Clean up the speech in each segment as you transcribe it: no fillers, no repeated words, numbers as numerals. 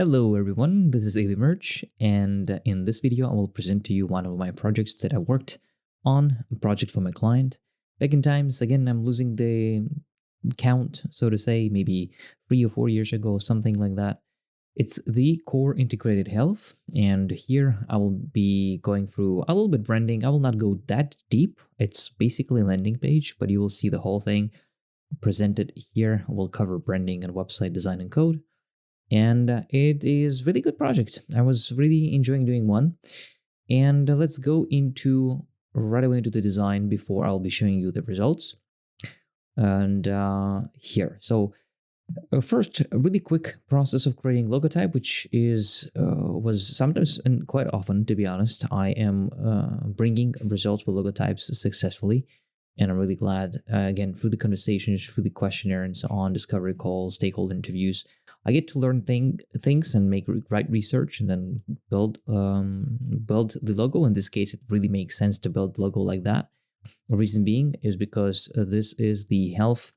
Hello everyone, this is Ali Merch, and in this video I will present to you one of my projects that I worked on, a project for my client. Back in times, again, I'm losing the count, so to say, maybe 3 or 4 years ago, something like that. It's the Core Integrated Health, and here I will be going through a little bit branding. I will not go that deep. It's basically a landing page, but you will see the whole thing presented here. We'll cover branding and website design and code. And it is really good project. I was really enjoying doing one. And let's go into right away into the design before I'll be showing you the results. And here, so first, a really quick process of creating logotype, which is was sometimes and quite often, to be honest, I am bringing results with logotypes successfully. And I'm really glad, again, through the conversations, through the questionnaire and so on, discovery calls, stakeholder interviews, I get to learn things and make right research and then build the logo. In this case, it really makes sense to build the logo like that. The reason being is because this is the health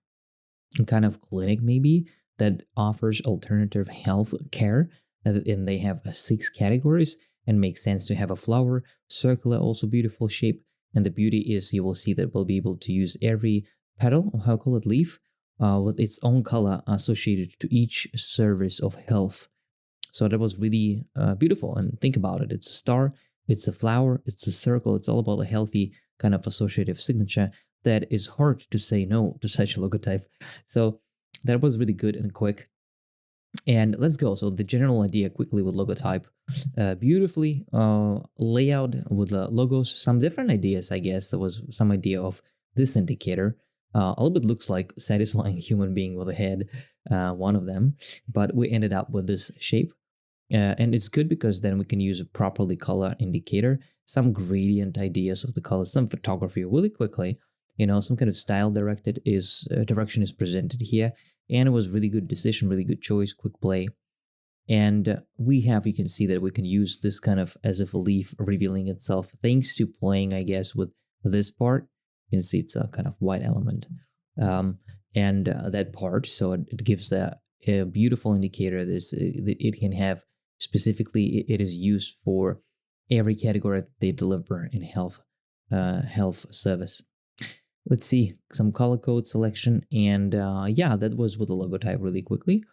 kind of clinic maybe that offers alternative health care. And they have 6 categories and makes sense to have a flower, circular, also beautiful shape. And the beauty is you will see that we'll be able to use every petal, or how I call it, leaf, with its own color associated to each service of health. So that was really beautiful. And think about it. It's a star, it's a flower, it's a circle. It's all about a healthy kind of associative signature that is hard to say no to such a logotype. So that was really good and quick. And let's go. So the general idea quickly with logotype, beautifully layout with the logos, some different ideas, I guess. There was some idea of this indicator. A little bit looks like satisfying human being with a head, one of them, but we ended up with this shape. And it's good because then we can use a properly color indicator, some gradient ideas of the colors, some photography really quickly. Some kind of style direction is presented here. And it was really good decision, really good choice, quick play. And you can see that we can use this kind of as if a leaf revealing itself thanks to playing, I guess, with this part. You can see it's a kind of white element. And that part, so it gives a beautiful indicator. It can have specifically, it is used for every category that they deliver in health service. Let's see, some color code selection. And that was with the logotype really quickly.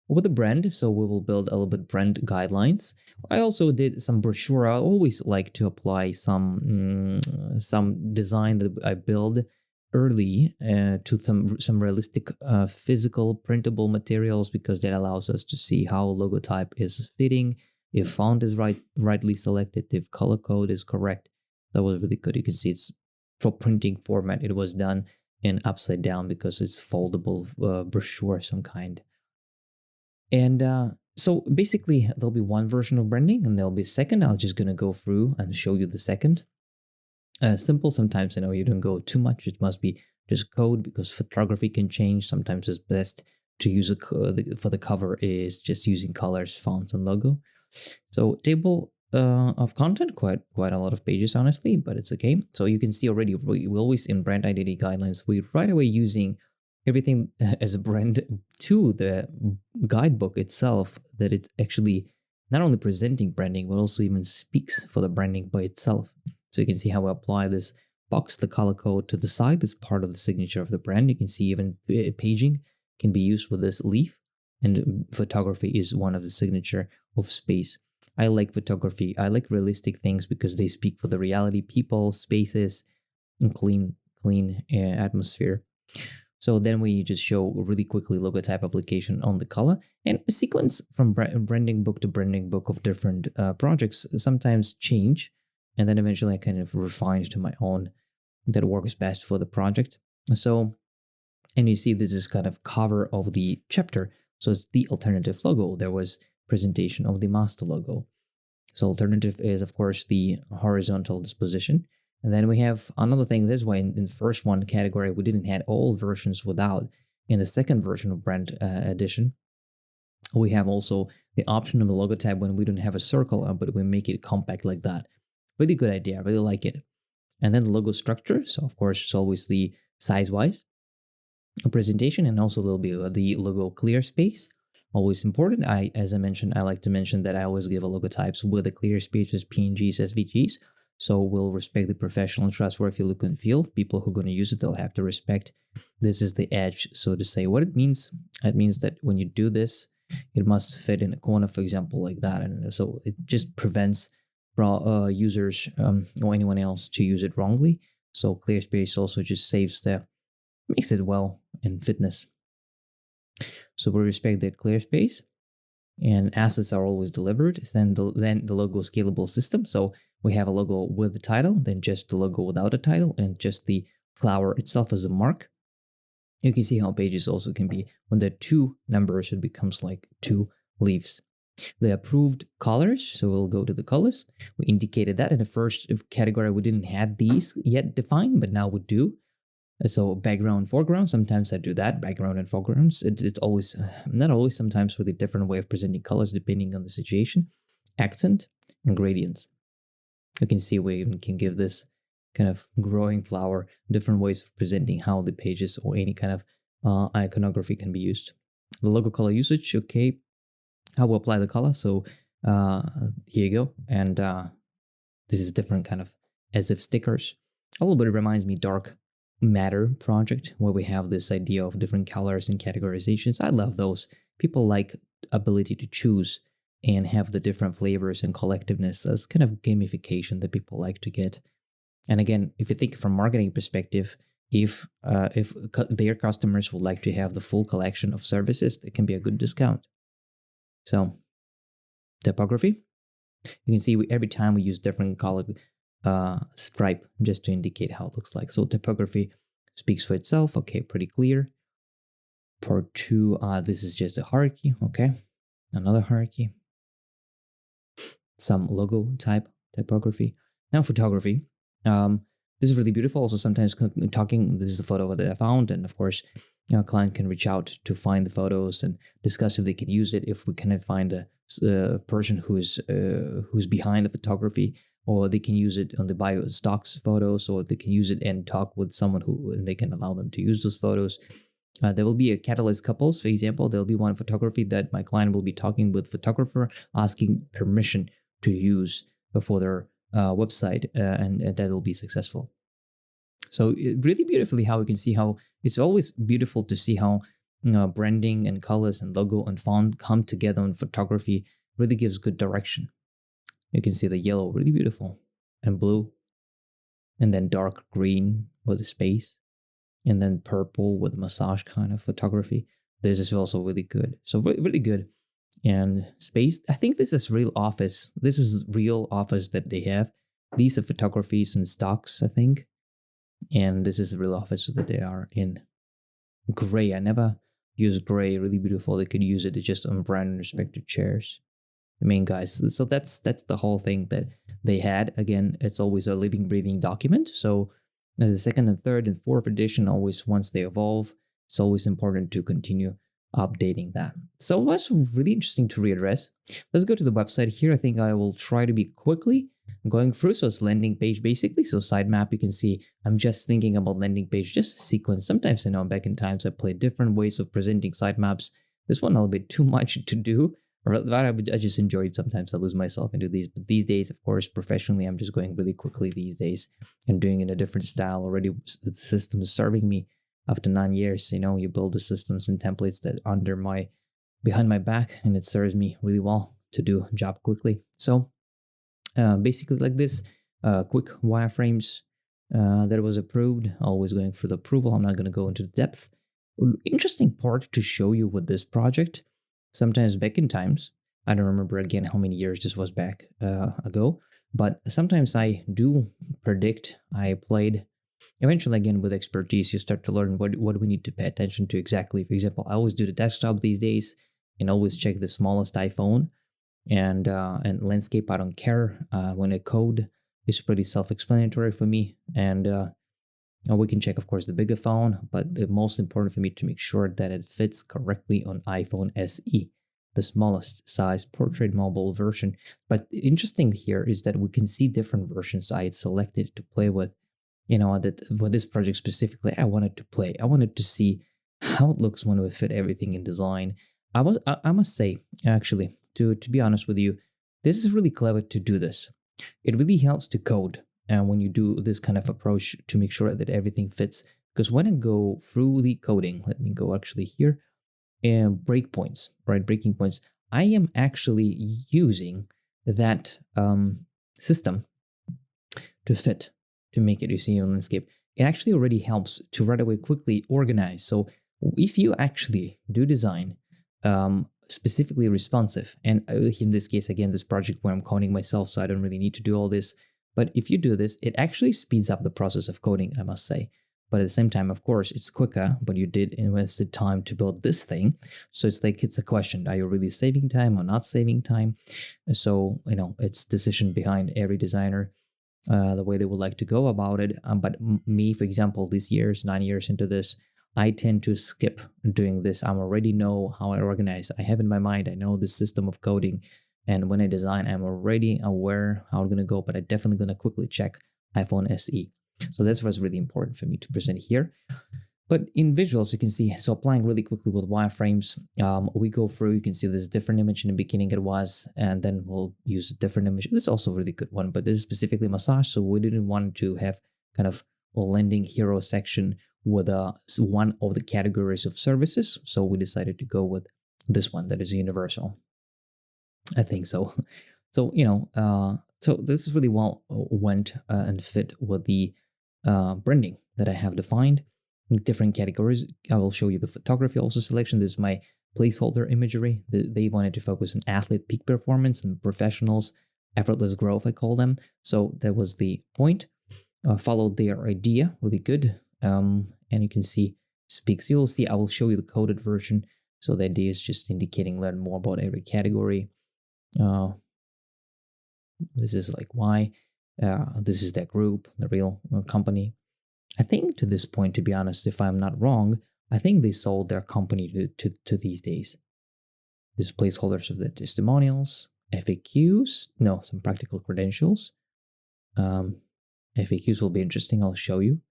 With the brand, so we will build a little bit brand guidelines. I also did some brochure. I always like to apply some design that I build early to some realistic physical printable materials, because that allows us to see how logotype is fitting, if font is rightly selected, if color code is correct. That was really good. You can see it's for printing format. It was done in upside down because it's foldable brochure of some kind. And so basically there'll be one version of branding and there'll be a second. I'm just going to go through and show you the second. Simple. Sometimes I know you don't go too much. It must be just code because photography can change. Sometimes it's best to use for the cover is just using colors, fonts, and logo. So table of content, quite a lot of pages, honestly, but it's okay. So you can see already, we always in brand identity guidelines, we right away using everything as a brand to the guidebook itself, that it's actually not only presenting branding, but also even speaks for the branding by itself. So you can see how I apply this box, the color code to the side as part of the signature of the brand. You can see even paging can be used with this leaf, and photography is one of the signature of space. I like photography. I like realistic things because they speak for the reality, people, spaces, and clean atmosphere. So then we just show really quickly logotype application on the color, and a sequence from branding book to branding book of different projects sometimes change, and then eventually I kind of refine to my own that works best for the project. So, and you see this is kind of cover of the chapter. So it's the alternative logo. There was presentation of the master logo. So alternative is, of course, the horizontal disposition. And then we have another thing. This way, in the first one category, we didn't have all versions without. In the second version of brand edition, we have also the option of a logotype when we don't have a circle, but we make it compact like that. Really good idea. I really like it. And then the logo structure. So of course, it's always the size-wise presentation, and also there'll be the logo clear space. always important. As I mentioned, I like to mention that I always give a logo types with a clear space as PNGs, SVGs. So we'll respect the professional and trustworthy look and feel. People who are going to use it, they'll have to respect. This is the edge, so to say. What it means that when you do this, it must fit in a corner, for example, like that. And so it just prevents users or anyone else to use it wrongly. So clear space also just makes it well in fitness. So we respect the clear space, and assets are always delivered. Then the logo scalable system. So we have a logo with the title, then just the logo without a title, and just the flower itself as a mark. You can see how pages also can be, when there are two numbers, it becomes like two leaves. The approved colors, so we'll go to the colors. We indicated that in the first category, we didn't have these yet defined, but now we do. So background, foreground, sometimes I do that, background and foregrounds. It's always, not always, sometimes with a different way of presenting colors depending on the situation. Accent and gradients. You can see we can give this kind of growing flower different ways of presenting how the pages or any kind of iconography can be used. The logo color usage, okay, how we apply the color. So here you go. And this is different kind of as if stickers. A little bit it reminds me dark matter project, where we have this idea of different colors and categorizations. I love those. People like ability to choose and have the different flavors and collectiveness as kind of gamification that people like to get. And again, if you think from marketing perspective, if their customers would like to have the full collection of services, it can be a good discount. So typography, you can see every time we use different color stripe just to indicate how it looks like. So typography speaks for itself. Okay, pretty clear. Part 2, this is just a hierarchy. Okay, another hierarchy. Some logo typography. Now photography. This is really beautiful. Also, sometimes talking, this is a photo that I found, and of course, a client can reach out to find the photos and discuss if they can use it. If we cannot find the person who's behind the photography, or they can use it on the bio stocks photos, or they can use it and talk with someone and they can allow them to use those photos. There will be a catalyst couples, for example. There'll be one photography that my client will be talking with photographer, asking permission to use for their website, and that will be successful. So really beautifully how we can see how it's always beautiful to see how branding and colors and logo and font come together in photography. Really gives good direction. You can see the yellow, really beautiful, and blue, and then dark green with the space, and then purple with massage kind of photography. This is also really good. So really good. And space, I think this is real office. This is real office that they have. These are photographies and stocks, I think. And this is a real office that they are in. Gray, I never use gray, really beautiful. They could use it just on brand and respected chairs. The main guys. So that's the whole thing that they had. Again, it's always a living, breathing document. So the second and third and fourth edition, always once they evolve, it's always important to continue updating that. So that's really interesting to readdress. Let's go to the website here. I think I will try to be quickly going through. So it's landing page basically. So sitemap, you can see I'm just thinking about landing page, just a sequence. Sometimes I know back in times I played different ways of presenting sitemaps. This one a little bit too much to do. I just enjoy it. Sometimes I lose myself into these. But these days, of course, professionally, I'm just going really quickly these days and doing it in a different style. Already the system is serving me after 9 years. You know, you build the systems and templates that behind my back, and it serves me really well to do a job quickly. So basically like this, quick wireframes that was approved, always going for the approval. I'm not going to go into the depth. Interesting part to show you with this project. Sometimes back in times, I don't remember again how many years this was back ago, but sometimes I do predict. I played. Eventually, again, with expertise, you start to learn what we need to pay attention to exactly. For example, I always do the desktop these days and always check the smallest iPhone and landscape. I don't care. When I code, it's pretty self-explanatory for me. And we can check, of course, the bigger phone, but the most important for me to make sure that it fits correctly on iPhone SE, the smallest size portrait mobile version. But interesting here is that we can see different versions I had selected to play with. You know, that with this project specifically, I wanted to see how it looks when we fit everything in design. I must say, actually, to be honest with you, this is really clever to do this. It really helps to code and when you do this kind of approach to make sure that everything fits. Because when I go through the coding, let me go actually here and breakpoints, right? Breaking points. I am actually using that system to fit to make it. You see on landscape. It actually already helps to right away quickly organize. So if you actually do design specifically responsive, and in this case, again, this project where I'm coding myself, so I don't really need to do all this. But if you do this, it actually speeds up the process of coding, I must say. But at the same time, of course, it's quicker, but you did invest the time to build this thing. So it's like, it's a question, are you really saving time or not saving time? So, it's decision behind every designer, the way they would like to go about it. But me, for example, these years, 9 years into this, I tend to skip doing this. I already know how I organize. I have in my mind, I know the system of coding. And when I design, I'm already aware how I'm going to go, but I'm definitely going to quickly check iPhone SE. So that's what's really important for me to present here. But in visuals, you can see, so applying really quickly with wireframes, we go through, you can see this different image in the beginning it was, and then we'll use a different image. This is also a really good one, but this is specifically massage, so we didn't want to have kind of a landing hero section with one of the categories of services, so we decided to go with this one that is universal. I think so. So, so this is really well went and fit with the branding that I have defined. Different categories. I will show you the photography also selection. This is my placeholder imagery. They wanted to focus on athlete peak performance and professionals, effortless growth, I call them. So that was the point. Followed their idea, really good. And you can see speaks. You'll see, I will show you the coded version. So the idea is just indicating learn more about every category. This is like why. This is that group, the real company. I think to this point, to be honest, if I'm not wrong, I think they sold their company to these days. These placeholders of the testimonials, FAQs, no, some practical credentials. FAQs will be interesting, I'll show you.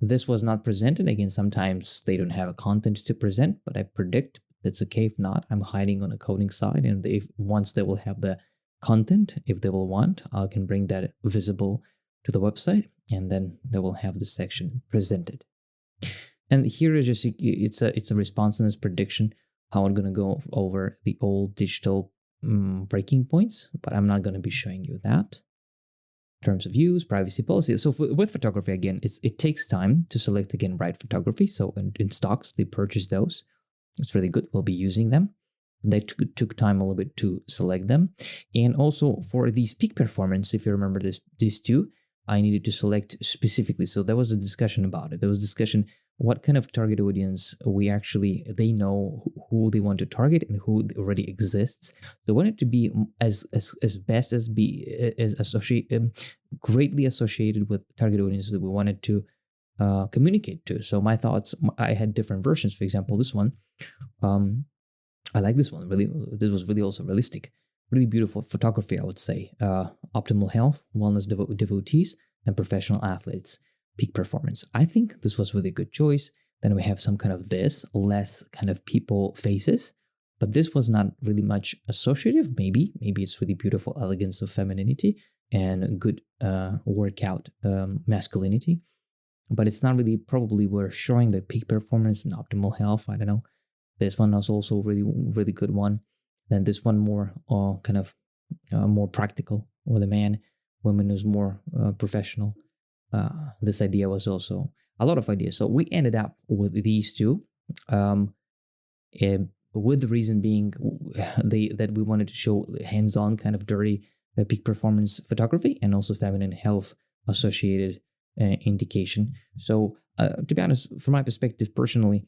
This was not presented. Again, sometimes they don't have a content to present, but I predict that's okay. If not, I'm hiding on the coding side. And once they will have the content, if they will want, I can bring that visible to the website, and then they will have the section presented. And here is just, it's a responsiveness prediction, how I'm going to go over the old digital breaking points, but I'm not going to be showing you that. Terms of use, privacy policy. So with photography, again, it takes time to select, again, right photography. So in stocks, they purchase those. It's really good. We'll be using them. They took time a little bit to select them. And also for these peak performance, if you remember these two, I needed to select specifically. So there was a discussion about it. There was discussion what kind of target audience they know who they want to target and who already exists. They want it to be as best as be as associated, greatly associated with target audiences that we wanted to communicate to. So my thoughts, I had different versions. For example, this one, I like this one. Really, this was really also realistic. Really beautiful photography, I would say. Optimal health, wellness devotees, and professional athletes. Peak performance. I think this was really good choice. Then we have some kind of less kind of people faces. But this was not really much associative. Maybe it's really beautiful elegance of femininity and good workout masculinity. But it's not really, probably we're showing the peak performance and optimal health. I don't know. This one was also really, really good one. Then this one more kind of more practical with a man. Women is more professional. This idea was also a lot of ideas. So we ended up with these two. With the reason being that we wanted to show hands-on kind of dirty peak performance photography and also feminine health associated indication. So to be honest, from my perspective personally,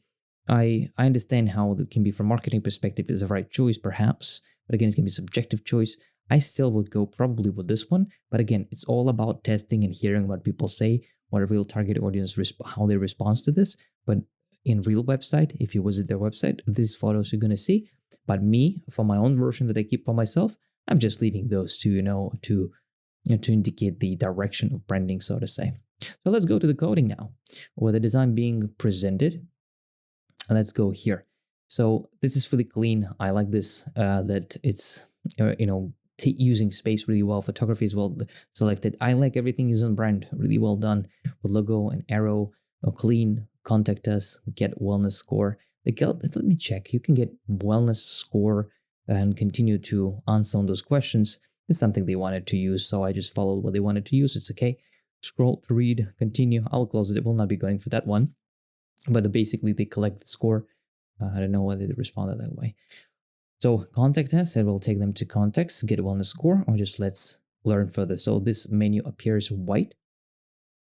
I understand how that can be from marketing perspective is the right choice perhaps, but again, it can be a subjective choice. I still would go probably with this one, but again, it's all about testing and hearing what people say, what a real target audience, how they respond to this. But in real website, if you visit their website, these photos you're going to see. But me, for my own version that I keep for myself, I'm just leaving those to, to indicate the direction of branding, so to say. So let's go to the coding now, with the design being presented. Let's go here. So this is really clean. I like this, that it's, using space really well. Photography is well selected. I like everything is on brand, really well done with logo and arrow, clean. Contact us, get wellness score. Let me check. You can get wellness score and continue to answer on those questions. It's something they wanted to use, so I just followed what they wanted to use. It's okay. Scroll to read, continue. I'll close it. It will not be going for that one. But basically, they collect the score. I don't know whether they responded that way. So contact us, it will take them to contacts, get wellness score, or just let's learn further. So this menu appears white,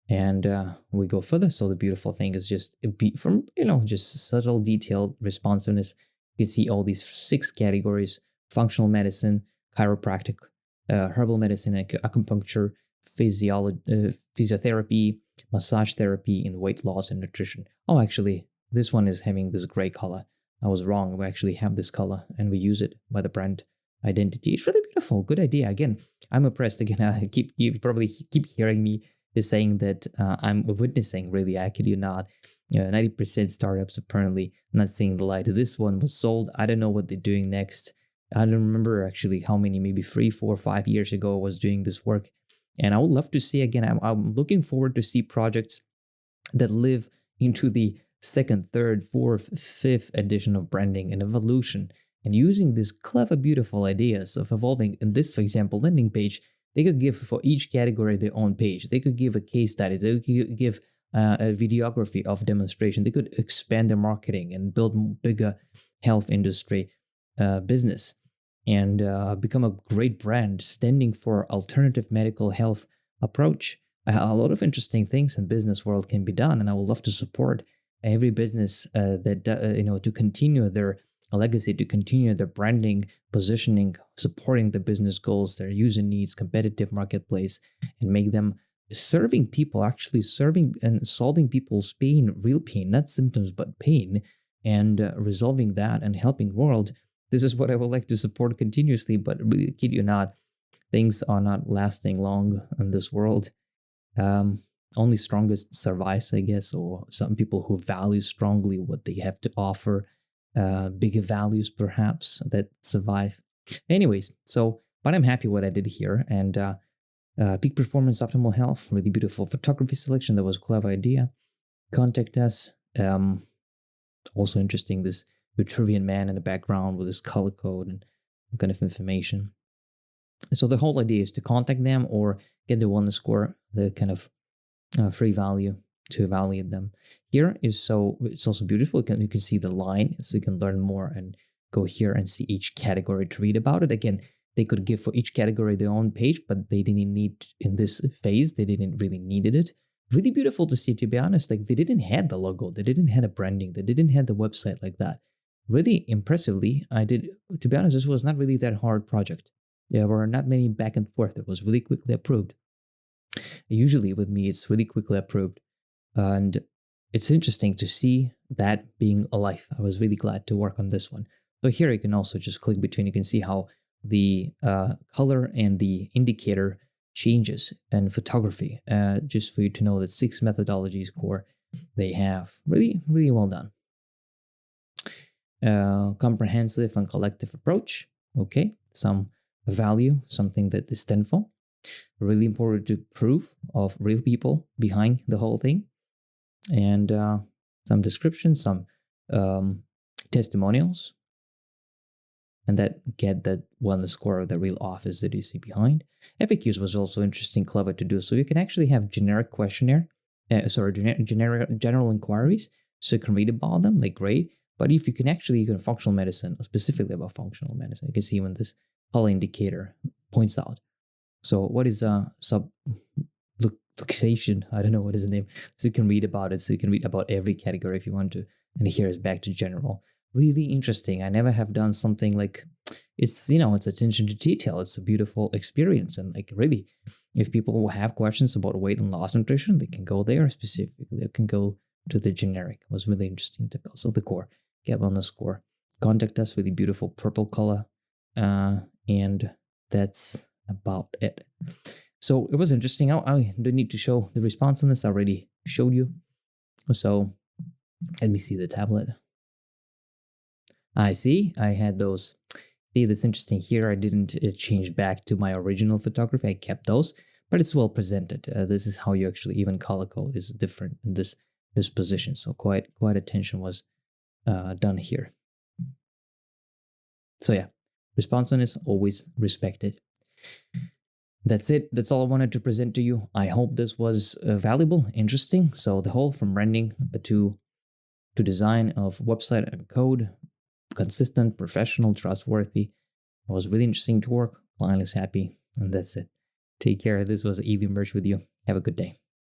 and we go further. So the beautiful thing is just from, just subtle detailed responsiveness. You can see all these 6 categories: functional medicine, chiropractic, herbal medicine, acupuncture, physiotherapy, massage therapy, and weight loss and nutrition. Oh, actually, this one is having this gray color. I was wrong. We actually have this color and we use it by the brand identity. It's really beautiful. Good idea. Again, I'm impressed. Again, you probably keep hearing me is saying that I'm witnessing, really, I kid you not, 90% startups apparently not seeing the light. This one was sold. I don't know what they're doing next. I don't remember actually how many, maybe 3, 4, 5 years ago I was doing this work. And I would love to see, again, I'm looking forward to see projects that live into the second, third, fourth, fifth edition of branding and evolution, and using these clever, beautiful ideas of evolving. In this, for example, landing page, they could give for each category their own page. They could give a case study. They could give a videography of demonstration. They could expand their marketing and build bigger health industry business, and become a great brand standing for alternative medical health approach. A lot of interesting things in business world can be done, and I would love to support every business to continue their legacy, to continue their branding, positioning, supporting the business goals, their user needs, competitive marketplace, and make them serving people, actually serving and solving people's pain, real pain, not symptoms, but pain, and resolving that and helping world. This is what I would like to support continuously, but really, kid you not, things are not lasting long in this world. Only strongest survives, I guess, or some people who value strongly what they have to offer, bigger values perhaps, that survive. Anyways, but I'm happy what I did here, and peak performance, optimal health, really beautiful photography selection. That was a clever idea. Contact us. Also interesting, this Vitruvian man in the background with his color code and kind of information. So the whole idea is to contact them or get the wellness score, the kind of free value to evaluate them. Here is it's also beautiful. You can see the line, so you can learn more and go here and see each category to read about it. Again, they could give for each category their own page, but they didn't need in this phase. They didn't really needed it. Really beautiful to see, to be honest. Like, they didn't have the logo, they didn't have the branding, they didn't have the website like that. Really impressively, to be honest, this was not really that hard project. There were not many back and forth. It was really quickly approved. Usually with me, it's really quickly approved. And it's interesting to see that being alive. I was really glad to work on this one. So here you can also just click between. You can see how the color and the indicator changes in photography. Just for you to know that 6 methodologies core they have. Really, really well done. Comprehensive and collective approach. Okay, some value, something that is tenfold. Really important to prove of real people behind the whole thing, and some description, some testimonials, and that get that wellness score of the real office that you see behind. FAQs was also interesting, clever to do. So you can actually have generic questionnaire, general inquiries, so you can read about them, like great. But if you can functional medicine, specifically about functional medicine, you can see when this color indicator points out. So what is subluxation? I don't know what is the name. So you can read about it. So you can read about every category if you want to. And here is back to general. Really interesting. I never have done something like it's attention to detail. It's a beautiful experience. And like, really, if people will have questions about weight and loss nutrition, they can go there specifically. They can go to the generic. It was really interesting to build. So the core, get wellness score. Contact us, really beautiful purple color. And that's about it. So it was interesting. I don't need to show the response on this. I already showed you. So let me see the tablet. I see. I had those. See, that's interesting here. I didn't change back to my original photography. I kept those, but it's well presented. This is how you actually even color code is different in this position. So quite attention was done here. So yeah, responsiveness always respected. That's it. That's all I wanted to present to you. I hope this was valuable, interesting. So the whole from rendering to design of website and code, consistent, professional, trustworthy. It was really interesting to work. Client is happy, and that's it. Take care. This was Easy Merch with you. Have a good day.